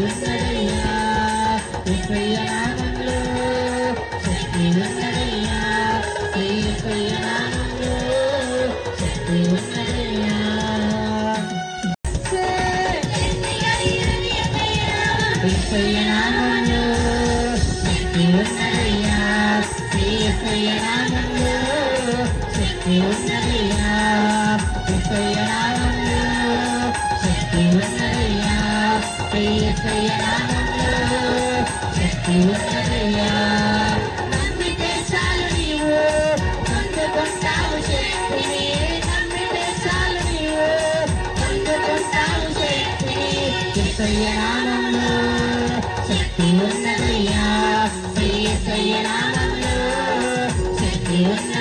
ఉన్నదయ్యా యేసయ్య నామములో శక్తి ఉన్నదయ్యా యేసయ్య నామములో శక్తి ఉన్నదయ్యా యేసయ్య నామములో శక్తి ఉన్నదయ్యా యేసయ్య నామములో శక్తి ఉన్నదయ్యా యేసయ్య నామములో శక్తి ఉన్నదయ్యా యేసయ్య నామములో శక్తి ఉన్నదయ్యా నమ్మితే చాలు నీవు పొందుకుంటావు శక్తిని నమ్మితే చాలు నీవు పొందుకుంటావు శక్తిని యేసయ్య నామములో శక్తి ఉన్నదయ్యా యేసయ్య నామములో శక్తి ఉన్నదయ్యా